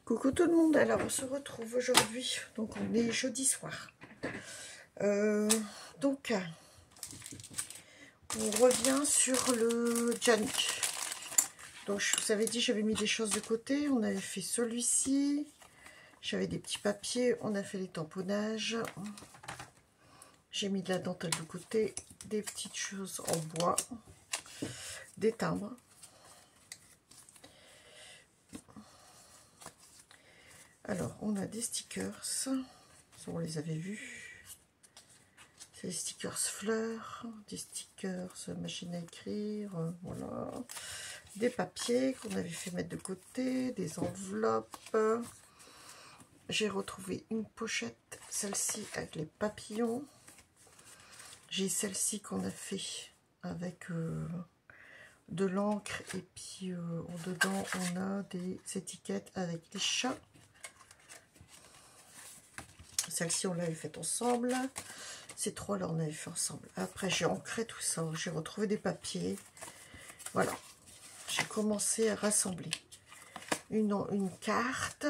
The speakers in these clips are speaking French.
Coucou tout le monde, alors on se retrouve aujourd'hui, donc on est jeudi soir. Donc on revient sur le junk. Donc je vous avais dit, j'avais mis des choses de côté, on avait fait celui-ci, j'avais des petits papiers, on a fait les tamponnages, j'ai mis de la dentelle de côté, des petites choses en bois, des timbres. Alors, on a des stickers, ça, on les avait vus. C'est des stickers fleurs, des stickers machine à écrire, voilà. Des papiers qu'on avait fait mettre de côté, des enveloppes. J'ai retrouvé une pochette, celle-ci avec les papillons. J'ai celle-ci qu'on a fait avec de l'encre et puis dedans on a des étiquettes avec des chats. Celle-ci, on l'avait faite ensemble. Ces trois-là, on avait fait ensemble. Après, j'ai ancré tout ça. J'ai retrouvé des papiers. Voilà. J'ai commencé à rassembler une carte.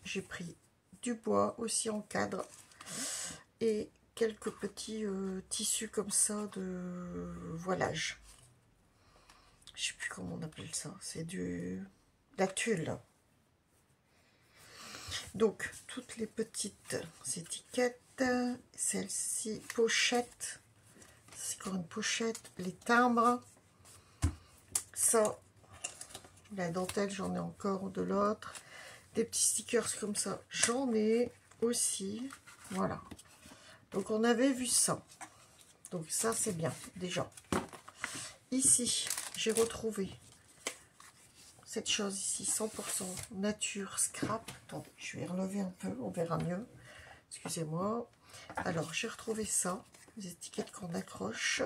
J'ai pris du bois aussi en cadre. Et quelques petits tissus comme ça de voilage. Je ne sais plus comment on appelle ça. C'est de la tulle. Donc, toutes les petites étiquettes, celle-ci, pochette, c'est encore une pochette, les timbres, ça, la dentelle, j'en ai encore de l'autre, des petits stickers comme ça, j'en ai aussi, voilà. Donc, on avait vu ça, donc ça, c'est bien, déjà. Ici, j'ai retrouvé cette chose ici, 100% nature scrap. Attendez, je vais relever un peu, on verra mieux. Excusez-moi. Alors, j'ai retrouvé ça, les étiquettes qu'on accroche.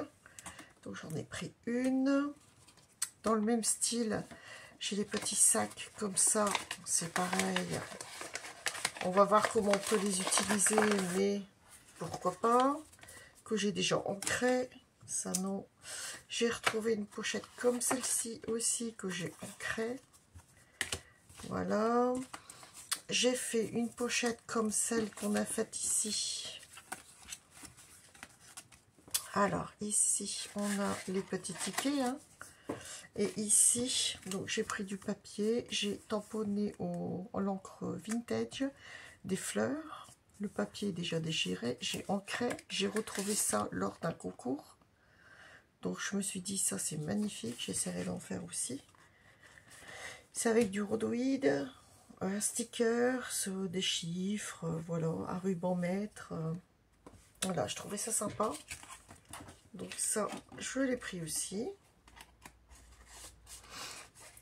Donc, j'en ai pris une. Dans le même style, j'ai les petits sacs comme ça. C'est pareil. On va voir comment on peut les utiliser, mais pourquoi pas. Que j'ai déjà ancré. Ça, non. J'ai retrouvé une pochette comme celle-ci aussi que j'ai ancrée. Voilà. J'ai fait une pochette comme celle qu'on a faite ici. Alors, ici, on a les petits tickets. Hein. Et ici, donc j'ai pris du papier. J'ai tamponné en l'encre vintage des fleurs. Le papier est déjà déchiré. J'ai ancré. J'ai retrouvé ça lors d'un concours. Donc, je me suis dit, ça, c'est magnifique. J'essaierai d'en faire aussi. C'est avec du rhodoïde, un sticker, des chiffres, voilà, un ruban mètre. Voilà, je trouvais ça sympa. Donc ça, je l'ai pris aussi.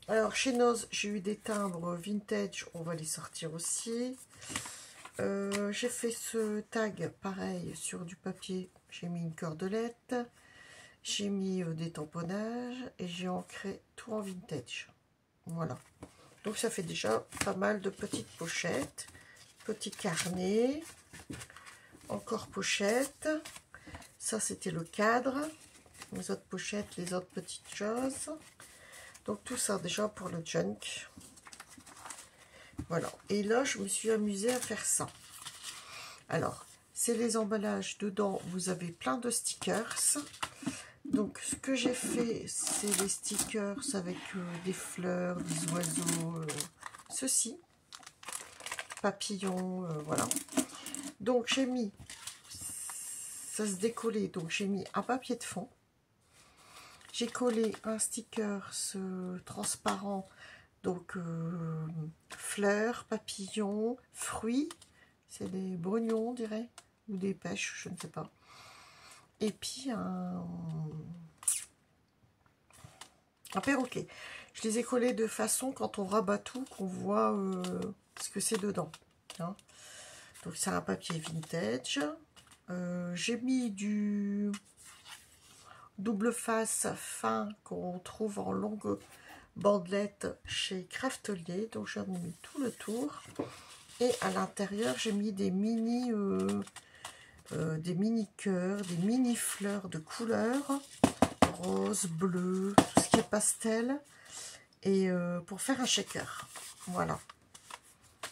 Alors, chez Noz, j'ai eu des timbres vintage. On va les sortir aussi. J'ai fait ce tag, pareil, sur du papier. J'ai mis une cordelette. J'ai mis des tamponnages et j'ai ancré tout en vintage. Voilà. Donc ça fait déjà pas mal de petites pochettes. Petit carnet. Encore pochette. Ça c'était le cadre. Les autres pochettes, les autres petites choses. Donc tout ça déjà pour le junk. Voilà. Et là je me suis amusée à faire ça. Alors, c'est les emballages. Dedans, vous avez plein de stickers. Donc, ce que j'ai fait, c'est les stickers avec des fleurs, des oiseaux, ceci, papillons, voilà. Donc, j'ai mis, ça se décollait, donc j'ai mis un papier de fond. J'ai collé un sticker transparent, donc fleurs, papillons, fruits, c'est des brugnons, on dirait, ou des pêches, je ne sais pas. Et puis un perroquet. Je les ai collés de façon, quand on rabat tout, qu'on voit ce que c'est dedans. Hein. Donc c'est un papier vintage. J'ai mis du double face fin qu'on trouve en longue bandelette chez Craftelier. Donc j'en ai mis tout le tour. Et à l'intérieur, j'ai mis des mini cœurs, des mini fleurs de couleurs. Rose, bleu, tout ce qui est pastel. Et pour faire un shaker. Voilà.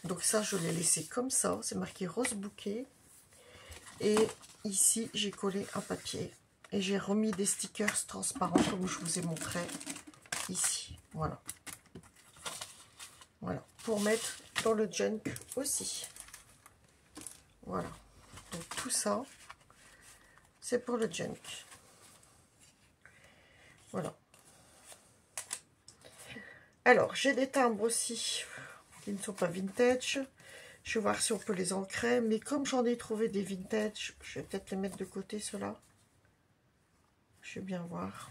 Donc ça, je l'ai laissé comme ça. C'est marqué rose bouquet. Et ici, j'ai collé un papier. Et j'ai remis des stickers transparents comme je vous ai montré ici. Voilà. Voilà. Pour mettre dans le junk aussi. Voilà. Donc tout ça, c'est pour le junk. Voilà. Alors, j'ai des timbres aussi qui ne sont pas vintage. Je vais voir si on peut les ancrer. Mais comme j'en ai trouvé des vintage, je vais peut-être les mettre de côté, ceux-là. Je vais bien voir.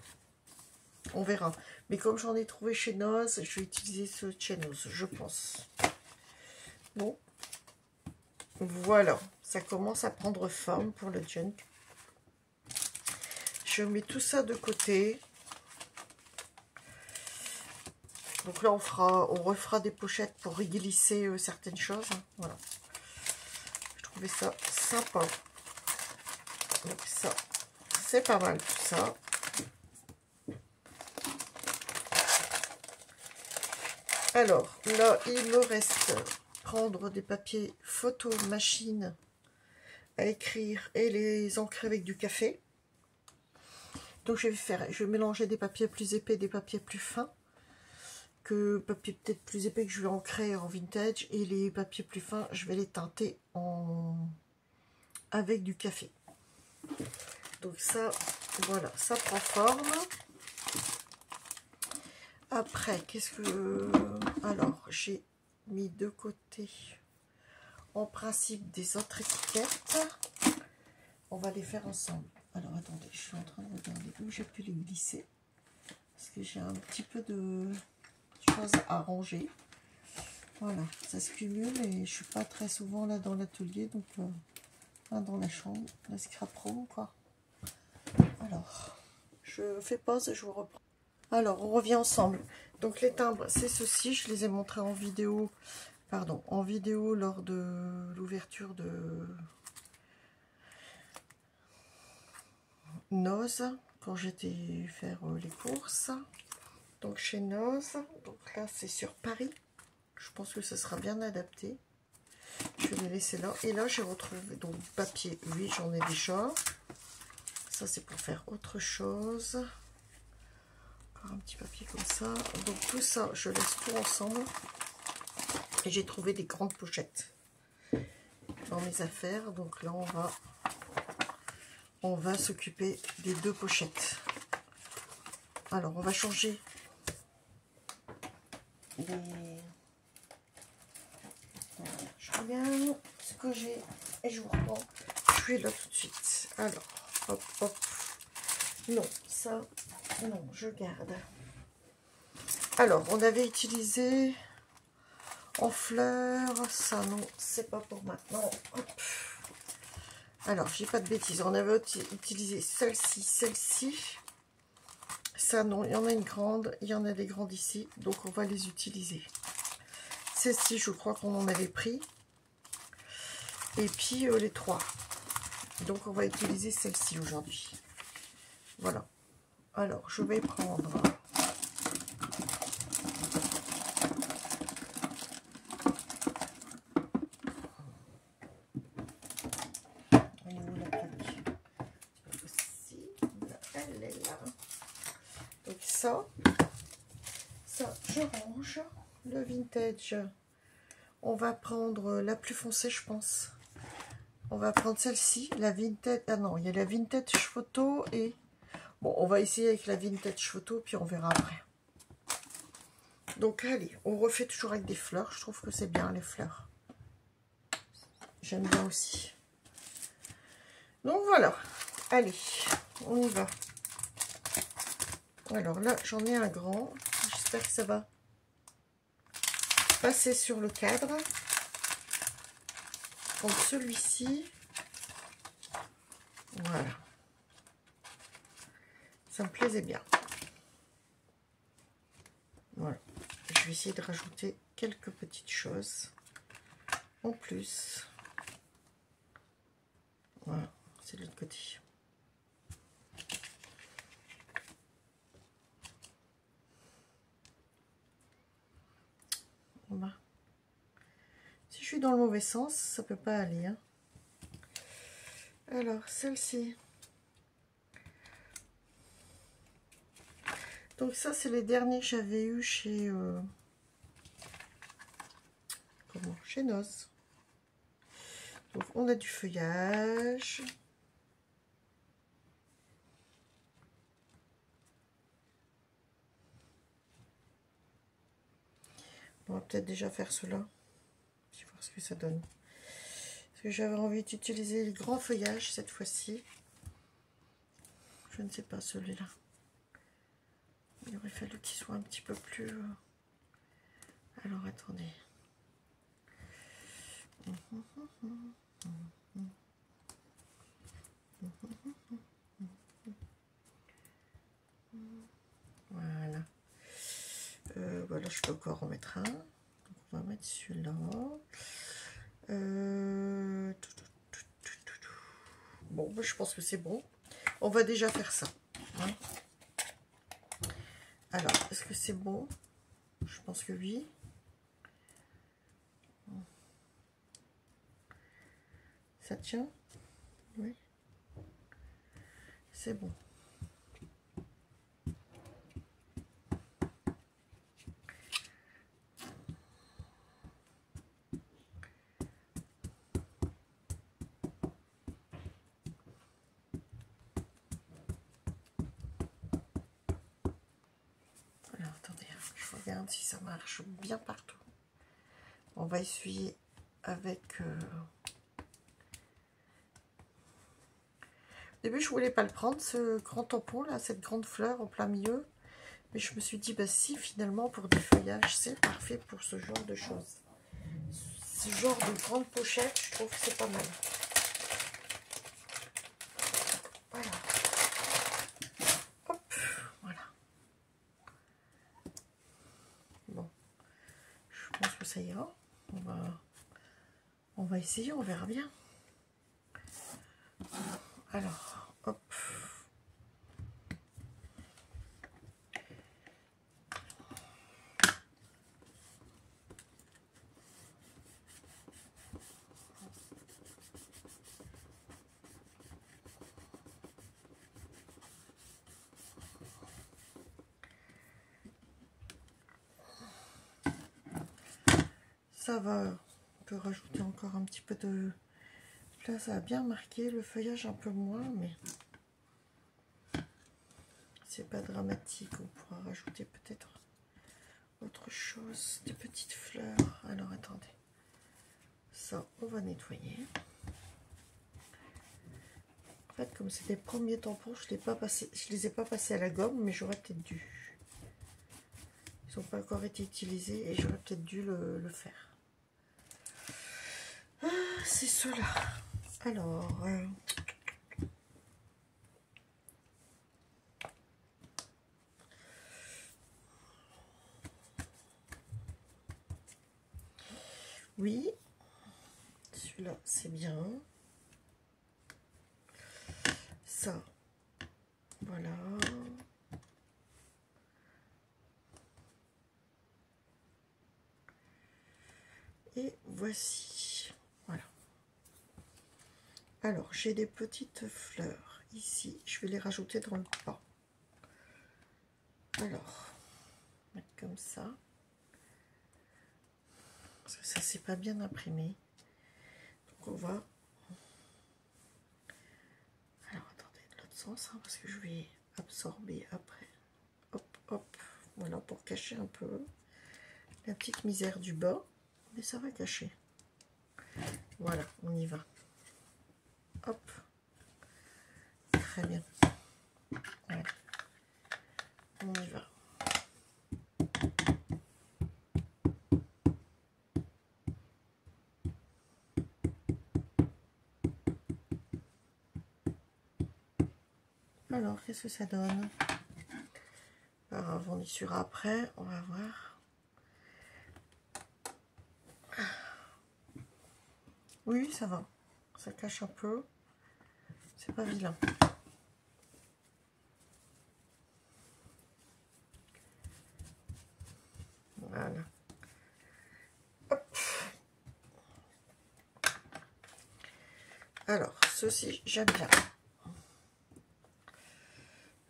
On verra. Mais comme j'en ai trouvé chez Noz, je vais utiliser ce chez Noz, je pense. Bon. Voilà. Ça commence à prendre forme pour le junk. Je mets tout ça de côté. Donc là, on refera des pochettes pour y glisser certaines choses. Voilà. Je trouvais ça sympa. Donc ça, c'est pas mal tout ça. Alors, là, il me reste prendre des papiers photo machine à écrire et les ancrer avec du café. Donc, je vais mélanger des papiers plus épais, des papiers plus fins. Que papier peut-être plus épais que je vais ancrer en vintage. Et les papiers plus fins, je vais les teinter avec du café. Donc ça, voilà, ça prend forme. Après, qu'est-ce que... Alors, j'ai mis de côté, en principe, des autres étiquettes. On va les faire ensemble. Alors, attendez, je suis en train de regarder où j'ai pu les glisser. Parce que j'ai un petit peu de choses à ranger. Voilà, ça se cumule et je suis pas très souvent là dans l'atelier. Donc, dans la chambre, la scrap room, quoi. Alors, je fais pause et je vous reprends. Alors, on revient ensemble. Donc, les timbres, c'est ceci. Je les ai montrés en vidéo, en vidéo lors de l'ouverture de Noz, quand j'étais faire les courses. Donc, chez Noz. Donc là, c'est sur Paris. Je pense que ce sera bien adapté. Je vais les laisser là. Et là, j'ai retrouvé donc du papier. Oui, j'en ai déjà. Ça, c'est pour faire autre chose. Encore un petit papier comme ça. Donc tout ça, je laisse tout ensemble. Et j'ai trouvé des grandes pochettes dans mes affaires. Donc là, on va s'occuper des deux pochettes. Alors, on va changer les... Je regarde ce que j'ai et je vous reprends. Je suis là tout de suite. Alors, hop, hop. Non, ça, non, je garde. Alors, on avait utilisé en fleurs. Ça, non, c'est pas pour maintenant. Hop. Alors, j'ai pas de bêtises. On avait utilisé celle-ci, celle-ci. Ça, non, il y en a une grande. Il y en a des grandes ici. Donc, on va les utiliser. Celle-ci, je crois qu'on en avait pris. Et puis, les trois. Donc, on va utiliser celle-ci aujourd'hui. Voilà. Alors, je vais prendre... Elle est là. Donc ça, je range. Le vintage, on va prendre la plus foncée, je pense. On va prendre celle-ci, la vintage. Ah non, il y a la vintage photo et... Bon, on va essayer avec la vintage photo, puis on verra après. Donc, allez, on refait toujours avec des fleurs. Je trouve que c'est bien, les fleurs. J'aime bien aussi. Donc, voilà. Allez, on y va. Alors là, j'en ai un grand. J'espère que ça va passer sur le cadre. Donc, celui-ci. Voilà. Ça me plaisait bien. Voilà. Je vais essayer de rajouter quelques petites choses en plus. Voilà, c'est de l'autre côté. Voilà. suis dans le mauvais sens, ça peut pas aller. Hein. Alors, celle-ci. Donc ça, c'est les derniers que j'avais eu chez... chez Noz. Donc, on a du feuillage. On va peut-être déjà faire cela. Je vais voir ce que ça donne. Parce que j'avais envie d'utiliser le grand feuillage cette fois-ci. Je ne sais pas celui-là. Il aurait fallu qu'il soit un petit peu plus... Alors, attendez. Voilà. Voilà, je peux encore en mettre un. Donc, on va mettre celui-là. Bon, je pense que c'est bon. On va déjà faire ça. Hein. Alors, est-ce que c'est bon? Je pense que oui. Ça tient? Oui. C'est bon. Alors, attendez, je regarde si ça marche bien partout. On va essuyer avec... Au début, je voulais pas le prendre, ce grand tampon, là, cette grande fleur en plein milieu. Mais je me suis dit, bah si, finalement, pour du feuillage, c'est parfait pour ce genre de choses. Ce genre de grande pochette, je trouve que c'est pas mal. Voilà. Hop, voilà. Bon, je pense que ça ira. On va essayer, on verra bien. Alors, hop. Ça va, on peut rajouter encore un petit peu de... Là, ça a bien marqué, le feuillage un peu moins, mais c'est pas dramatique. On pourra rajouter peut-être autre chose, des petites fleurs. Alors, attendez. Ça, on va nettoyer. En fait, comme c'est des premiers tampons, je les ai pas passés à la gomme, mais j'aurais peut-être dû. Ils n'ont pas encore été utilisés et j'aurais peut-être dû le faire. Ah, c'est cela. Alors, oui, celui-là, c'est bien. Ça, voilà. Et voici. Voilà. Alors, j'ai des petites fleurs ici. Je vais les rajouter dans le bas. Alors, mettre comme ça. Parce que ça, c'est pas bien imprimé. Donc, on va... Alors, attendez, de l'autre sens, hein, parce que je vais absorber après. Hop, hop. Voilà, pour cacher un peu la petite misère du bas. Mais ça va cacher. Voilà, on y va. Hop. Très bien. Voilà. On y va. Alors, qu'est-ce que ça donne? Alors, on y sera après, on va voir. Oui, ça va. Ça cache un peu. C'est pas vilain. Voilà. Hop. Alors, ceci, j'aime bien.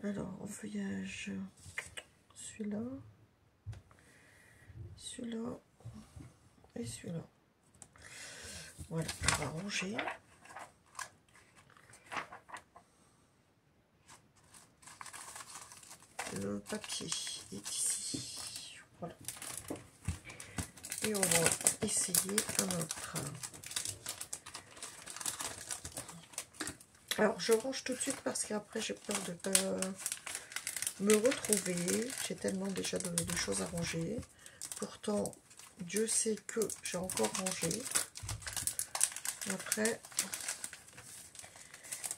Alors, en feuillage, celui-là, celui-là et celui-là. Voilà, on va ranger. Le papier est ici. Voilà. Et on va essayer un autre. Alors, je range tout de suite parce qu'après, j'ai peur de ne pas me retrouver. J'ai tellement déjà de choses à ranger. Pourtant, Dieu sait que j'ai encore rangé. Après,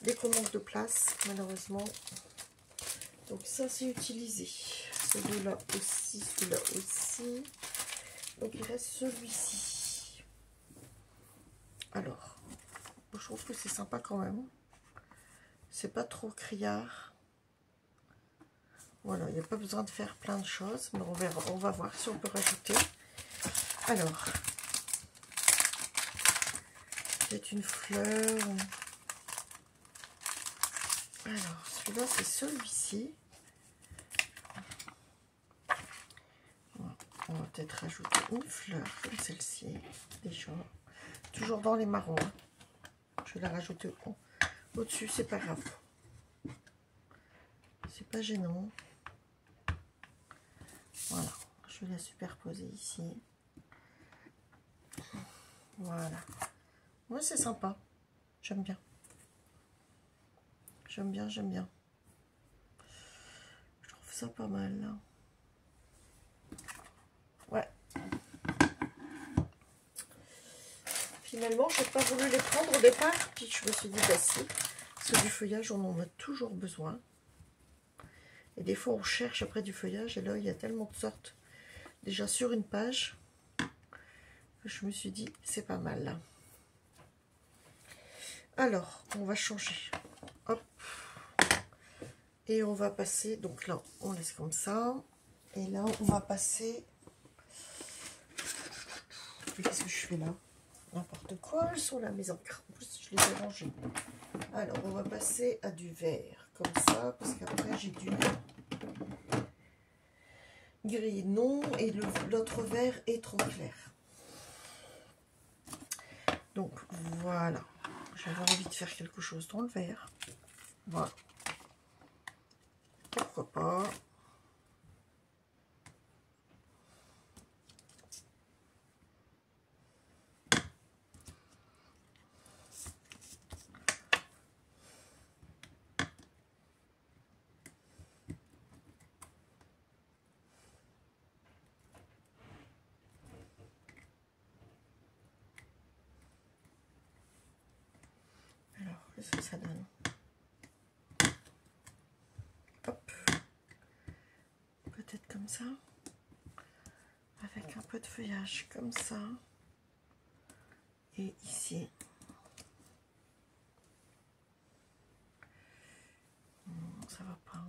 dès qu'on manque de place, malheureusement. Donc ça, c'est utilisé. Celui-là aussi, celui-là aussi. Donc il reste celui-ci. Alors, je trouve que c'est sympa quand même. C'est pas trop criard. Voilà, il n'y a pas besoin de faire plein de choses, mais on verra, on va voir si on peut rajouter. Alors, c'est une fleur. Alors, celui-là, c'est celui-ci. On va peut-être rajouter une fleur comme celle-ci, déjà. Toujours dans les marrons. Hein. Je vais la rajouter au-dessus, c'est pas grave. C'est pas gênant. Voilà, je vais la superposer ici. Voilà. Ouais, c'est sympa. J'aime bien. J'aime bien, j'aime bien. Je trouve ça pas mal, là. Ouais. Finalement, je n'ai pas voulu les prendre au départ. Puis je me suis dit, bah si. Parce que du feuillage, on en a toujours besoin. Et des fois, on cherche après du feuillage. Et là, il y a tellement de sortes. Déjà sur une page. Que je me suis dit, c'est pas mal, là. Alors, on va changer. Hop. Et on va passer. Donc là, on laisse comme ça. Et là, on va passer. Qu'est-ce que je fais là? N'importe quoi, elles sont là, mes encres. En plus, je les ai rangées. Alors, on va passer à du vert, comme ça, parce qu'après, j'ai du gris, non, et l'autre vert est trop clair. Donc, voilà. J'avais envie de faire quelque chose dans le vert. Voilà. Pourquoi pas. Qu'est-ce que ça donne? Hop. Peut-être comme ça. Avec un peu de feuillage comme ça. Et ici. Non, ça va pas.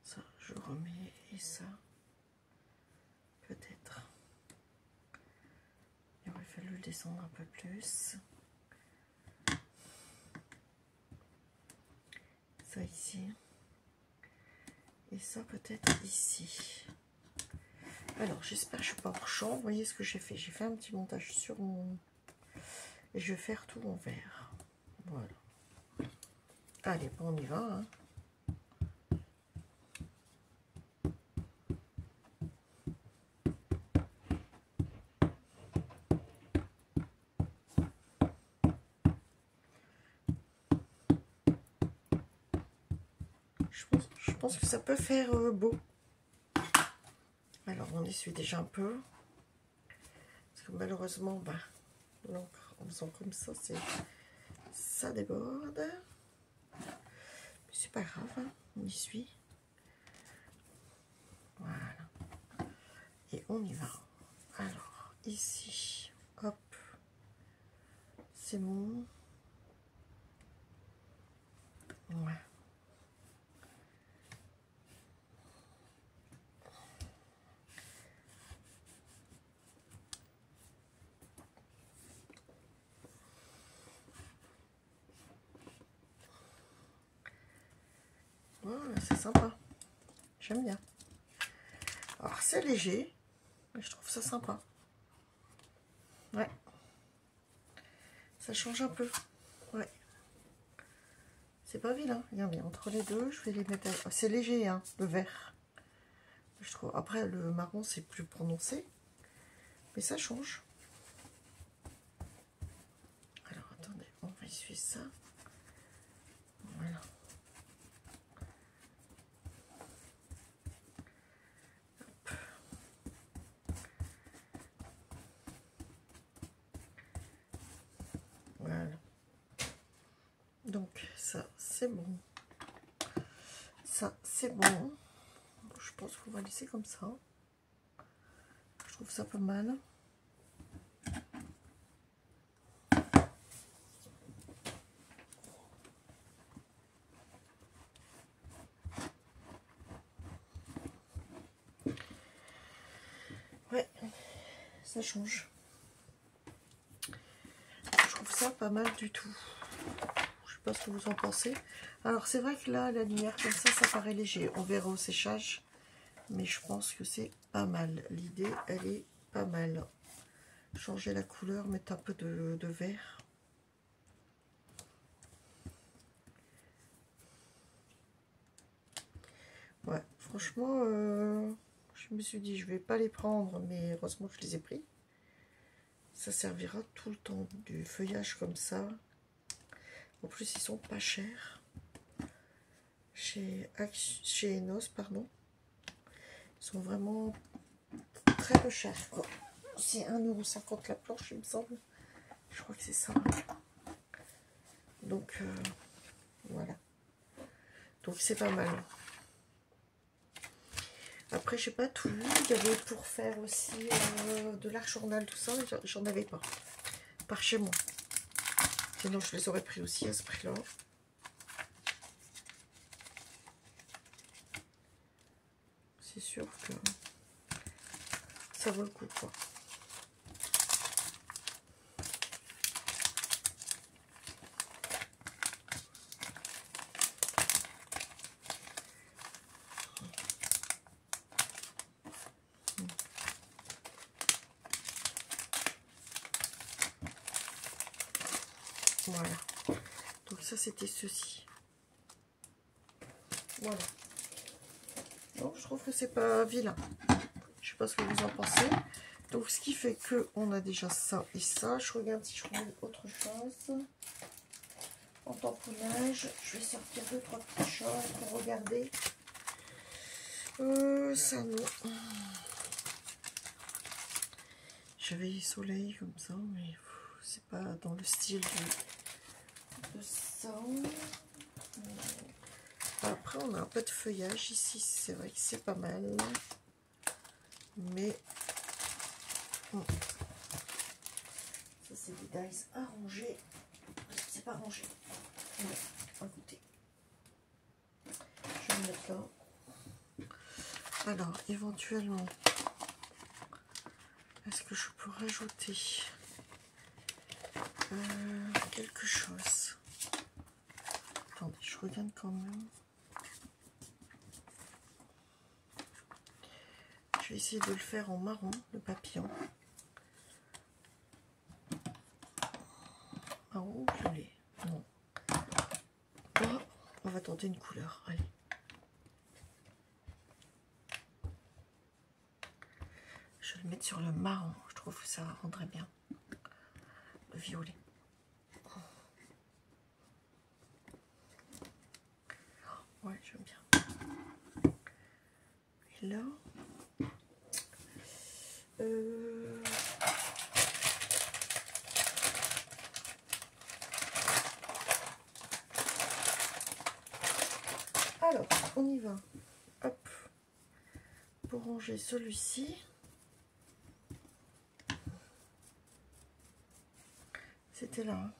Ça, je remets. Et ça. Peut-être. Il aurait fallu le descendre un peu plus. Ça ici. Et ça peut-être ici. Alors, j'espère que je ne suis pas hors champ. Vous voyez ce que j'ai fait? J'ai fait un petit montage sur mon... Et je vais faire tout en vert. Voilà. Allez, bon, on y va. Hein. Je pense que ça peut faire beau. Alors, on essuie déjà un peu. Parce que malheureusement, bah, l'encre, en faisant comme ça, ça déborde. Mais c'est pas grave, hein, on essuie. Voilà. Et on y va. Alors, ici, hop, c'est bon. Ouais. c'est sympa. J'aime bien. Alors, c'est léger, mais je trouve ça sympa. Ouais. Ça change un peu. Ouais. C'est pas vilain. Regardez, entre les deux, je vais les mettre... C'est léger, hein, le vert. Je trouve. Après, le marron, c'est plus prononcé. Mais ça change. Alors, attendez, on va essuyer ça. Voilà. Hop. Voilà. Donc, ça, c'est bon. Ça, c'est bon. Je pense qu'on va laisser comme ça. Je trouve ça pas mal. Ouais, ça change. Je trouve ça pas mal du tout. Je sais pas ce que vous en pensez. Alors c'est vrai que là, la lumière comme ça paraît léger. On verra au séchage. Mais je pense que c'est pas mal. L'idée, elle est pas mal. Changer la couleur, mettre un peu de vert. Ouais, franchement, je me suis dit, je vais pas les prendre, mais heureusement que je les ai pris. Ça servira tout le temps, du feuillage comme ça. En plus, ils sont pas chers. Chez Enos, pardon. Ils sont vraiment très peu chers. Oh, c'est 1,50 € la planche, il me semble. Je crois que c'est ça. Donc, voilà. Donc, c'est pas mal. Après, j'ai pas tout lu. Il y avait pour faire aussi de l'art journal, tout ça. J'en avais pas. Par chez moi. Sinon, je les aurais pris aussi à ce prix-là. C'est sûr que ça vaut le coup, quoi. Voilà. Donc ça, c'était ceci. Voilà. Donc, je trouve que c'est pas vilain. Je sais pas ce que vous en pensez. Donc, ce qui fait que on a déjà ça et ça. Je regarde si je trouve autre chose. En tamponnage, je vais sortir 2-3 petites choses pour regarder. Ça non. J'avais soleil comme ça, mais c'est pas dans le style de ça. Après, on a un peu de feuillage ici. C'est vrai que c'est pas mal. Mais ça, c'est des dies à ranger. C'est pas rangé. Ouais, à goûter. Je vais le mettre là. Alors, éventuellement, est-ce que je peux rajouter quelque chose? Attendez, je regarde quand même. Je vais essayer de le faire en marron, le papillon. Marron ou violet? Non. Oh, on va tenter une couleur. Allez. Je vais le mettre sur le marron. Je trouve que ça rendrait bien. Le violet. Ouais, j'aime bien. Et là... Alors, on y va. Hop. Pour ranger celui-ci. C'était là. Hein.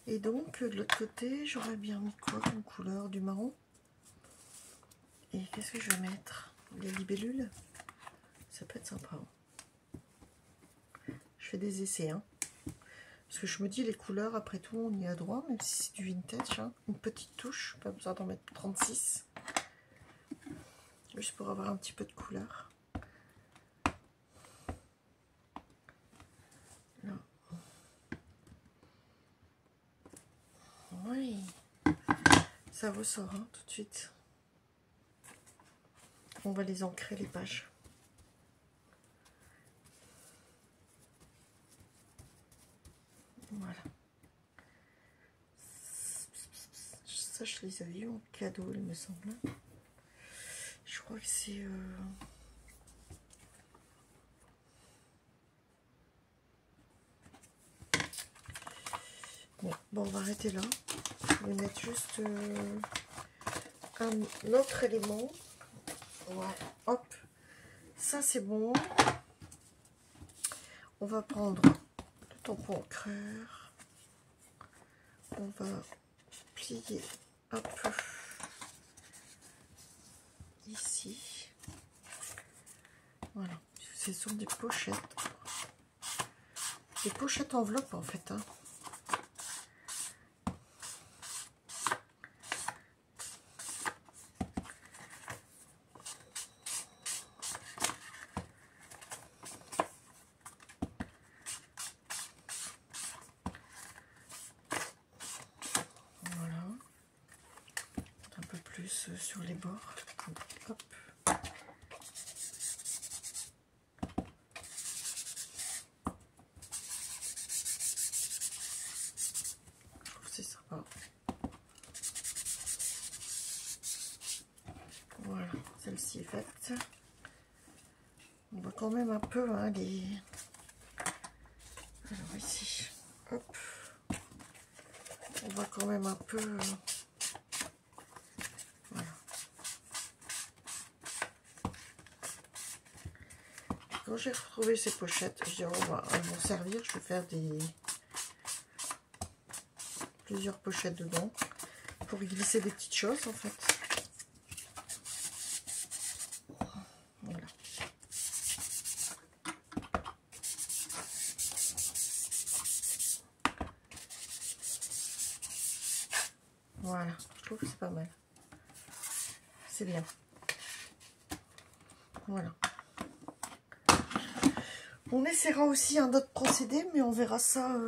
Et donc, de l'autre côté, j'aurais bien mis quoi comme couleur? Du marron. Et qu'est-ce que je vais mettre? Les libellules. Ça peut être sympa. Hein. Je fais des essais. Hein. Parce que je me dis, les couleurs, après tout, on y a droit, même si c'est du vintage. Hein. Une petite touche, pas besoin d'en mettre 36. Juste pour avoir un petit peu de couleur. Là. Oui. Ça ressort hein, tout de suite. On va les ancrer, les pages. Voilà. Ça, je les avais eu en cadeau, il me semble. Je crois que c'est... Bon, on va arrêter là. Je vais mettre juste un autre élément. Ouais, hop. Ça, c'est bon. On va prendre le tampon encreur. On va plier un peu ici. Voilà. Ce sont des pochettes. Des pochettes enveloppes, en fait. Hein. Sur les bords. Hop. Je trouve que c'est sympa. Voilà, celle-ci est faite. On voit quand même un peu hein, les... Alors ici, hop. On voit quand même un peu... Quand j'ai retrouvé ces pochettes, je dis elles vont servir. Je vais faire plusieurs pochettes dedans pour y glisser des petites choses en fait. Voilà. Voilà, je trouve que c'est pas mal. C'est bien. Voilà. On essaiera aussi un autre procédé, mais on verra ça.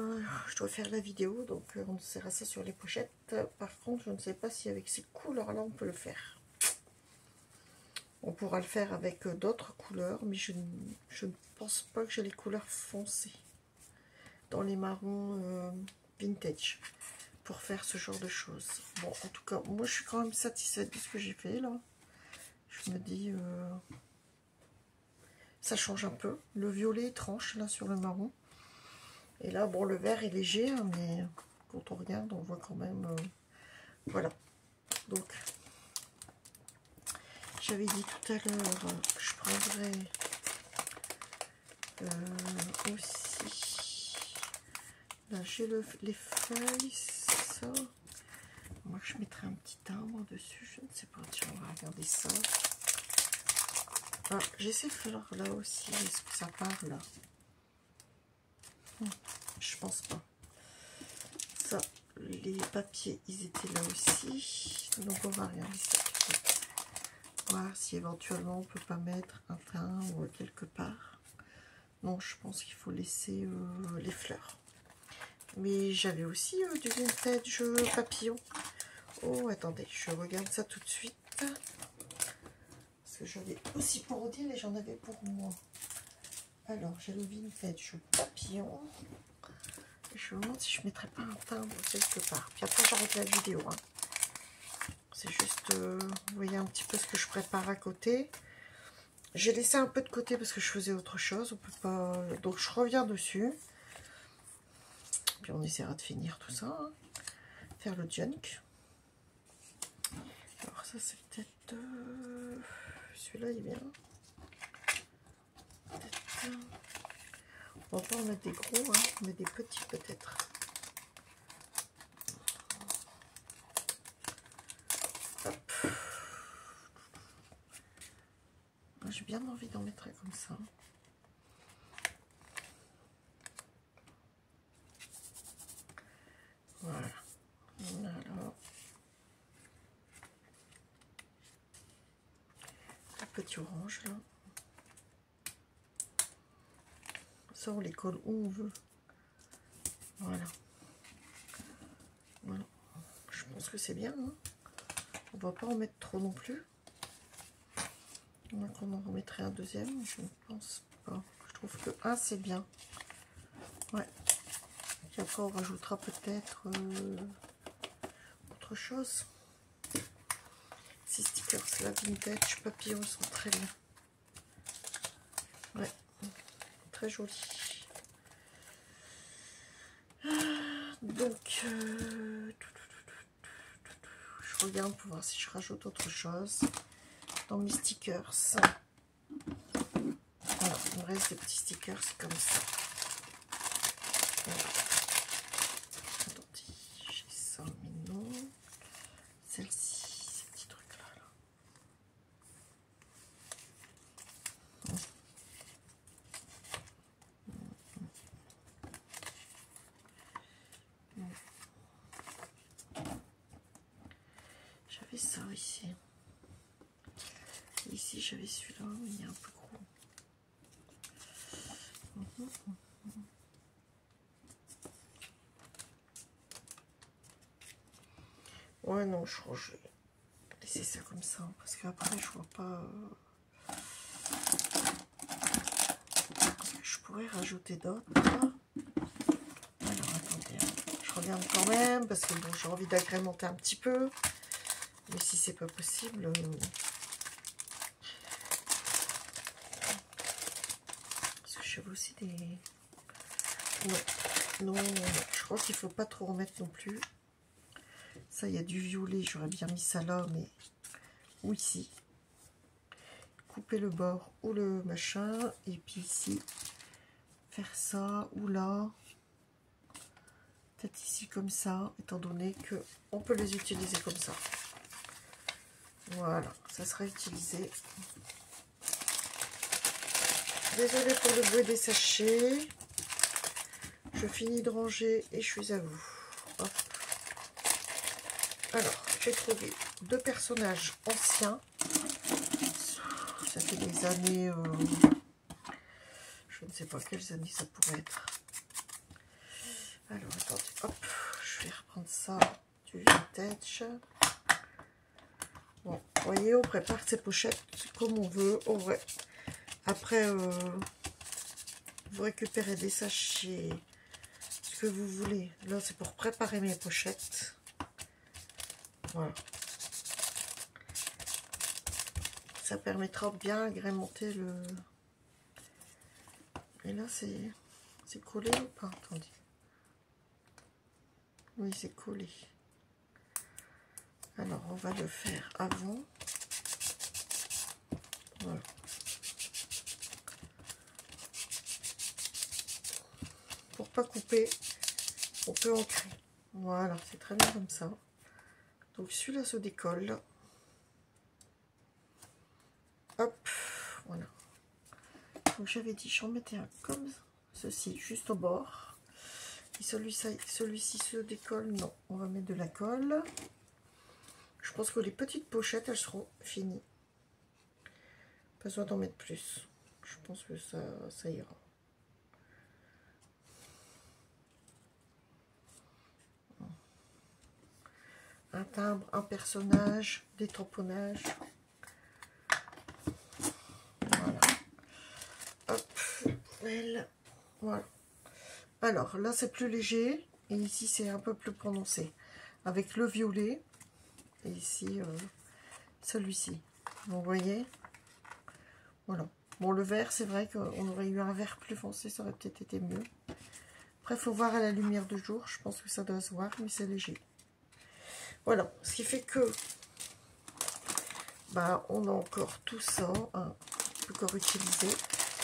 Je dois faire la vidéo, donc on essaiera ça sur les pochettes. Par contre, je ne sais pas si avec ces couleurs-là, on peut le faire. On pourra le faire avec d'autres couleurs, mais je ne pense pas que j'ai les couleurs foncées dans les marrons vintage pour faire ce genre de choses. Bon, en tout cas, moi, je suis quand même satisfaite de ce que j'ai fait, là. Je me dis... ça change un peu. Le violet tranche là sur le marron. Et là, bon, le vert est léger, hein, mais quand on regarde, on voit quand même... voilà. Donc, j'avais dit tout à l'heure que je prendrais aussi... Là, j'ai les feuilles, ça. Moi, je mettrai un petit timbre dessus. Je ne sais pas. Tiens, on va regarder ça. Ah, j'ai ces fleurs-là aussi. Est-ce que ça part là? Je pense pas. Ça, les papiers, ils étaient là aussi. Donc, on va regarder ça. Voir si éventuellement on peut pas mettre un timbre quelque part. Non, je pense qu'il faut laisser les fleurs. Mais j'avais aussi du vintage papillon. Oh, attendez, je regarde ça tout de suite. Parce que j'avais aussi pour Odile et j'en avais pour moi. Alors, j'ai le vintage papillon. Je me demande si je ne mettrais pas un timbre quelque part. Puis après, j'arrête la vidéo. Hein. C'est juste, vous voyez un petit peu ce que je prépare à côté. J'ai laissé un peu de côté parce que je faisais autre chose. On peut pas. Donc, je reviens dessus. Puis, on essaiera de finir tout ça. Hein. Faire le junk. Alors, ça, c'est peut-être... celui-là, il est bien. On va pas en mettre des gros, hein, mais des petits peut-être. J'ai bien envie d'en mettre un comme ça. petit orange là. Ça on les colle où on veut. Voilà. Voilà. Je pense que c'est bien. Hein, on va pas en mettre trop non plus. Donc on en remettrait un deuxième. Je ne pense pas. Je trouve que un c'est bien. Ouais. Et après on rajoutera peut-être autre chose. Ces stickers là vintage papillon sont très bien. Ouais. Très joli. Donc je regarde pour voir si je rajoute autre chose dans mes stickers. Alors, il me reste des petits stickers comme ça. Voilà. Attendez, j'ai ça, mais non. Celle-ci, ces petits trucs-là. J'avais ça ici. Ici, j'avais celui-là, mais il est un peu gros. Ouais, non, je crois que je vais laisser ça comme ça, parce qu'après, je vois pas... Je pourrais rajouter d'autres. Alors, attendez, je regarde quand même, parce que bon, j'ai envie d'agrémenter un petit peu. Mais si c'est pas possible... Parce que j'avais aussi des... Non, je crois qu'il faut pas trop remettre non plus. Ça, il y a du violet, j'aurais bien mis ça là, mais... Ou ici. Couper le bord ou le machin. Et puis ici, faire ça ou là. Peut-être ici comme ça, étant donné que on peut les utiliser comme ça. Voilà, ça sera utilisé. Désolée pour le bruit des sachets. Je finis de ranger et je suis à vous. Hop. Alors, j'ai trouvé deux personnages anciens. Ça fait des années... je ne sais pas quelles années ça pourrait être. Alors, attendez, hop. Je vais reprendre ça du vintage. Bon, vous voyez, on prépare ces pochettes comme on veut. On va... Après, vous récupérez des sachets, ce que vous voulez. Là, c'est pour préparer mes pochettes. Voilà. Ça permettra de bien agrémenter le... Et là, c'est collé ou pas? Attendez. Oui, c'est collé. Alors, on va le faire avant. Voilà. Pour pas couper, on peut ancrer. Voilà, c'est très bien comme ça. Donc, celui-là se décolle. Hop, voilà. Donc, j'avais dit, j'en mettais un comme ceci, juste au bord. Et celui-ci se décolle. Non, on va mettre de la colle. Je pense que les petites pochettes, elles seront finies. Pas besoin d'en mettre plus. Je pense que ça ira. Un timbre, un personnage, des tamponnages. Voilà. Hop, voilà. Alors là, c'est plus léger. Et ici, c'est un peu plus prononcé. Avec le violet. Et ici, celui-ci. Vous voyez? Voilà. Bon, le vert, c'est vrai qu'on aurait eu un vert plus foncé. Ça aurait peut-être été mieux. Après, il faut voir à la lumière de jour. Je pense que ça doit se voir, mais c'est léger. Voilà. Ce qui fait que... Bah, on a encore tout ça. Hein, on peut encore utiliser.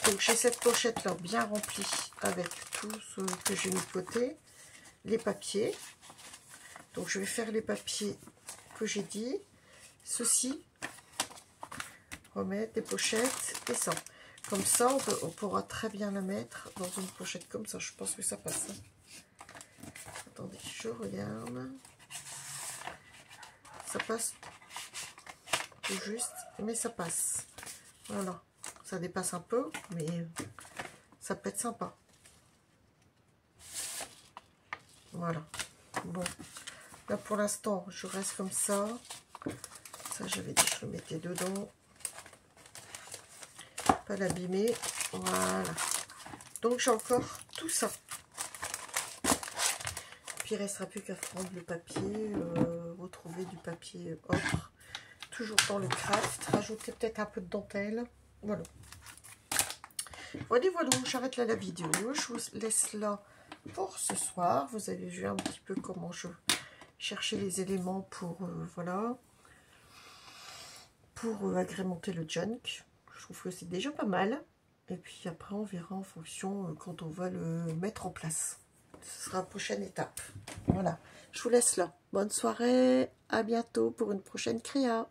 Donc, j'ai cette pochette-là bien remplie avec tout ce que j'ai mis de côté. Les papiers. Donc, je vais faire les papiers que j'ai dit. Ceci. Remettre des pochettes et ça. Comme ça, on pourra très bien la mettre dans une pochette comme ça. Je pense que ça passe. Attendez, je regarde. Ça passe tout juste, mais ça passe. Voilà, ça dépasse un peu, mais ça peut être sympa. Voilà. Bon, là pour l'instant, je reste comme ça. Ça, j'avais dit que je le mettais dedans. Pas l'abîmer. Voilà. Donc, j'ai encore tout ça. Puis, il ne restera plus qu'à prendre le papier, retrouver du papier ocre. Toujours dans le craft. Rajouter peut-être un peu de dentelle. Voilà. Voilà, voilà, j'arrête là la vidéo. Je vous laisse là pour ce soir. Vous avez vu un petit peu comment je cherchais les éléments pour, voilà, pour agrémenter le junk. Je trouve que c'est déjà pas mal. Et puis après, on verra en fonction quand on va le mettre en place. Ce sera la prochaine étape. Voilà, je vous laisse là. Bonne soirée, à bientôt pour une prochaine créa.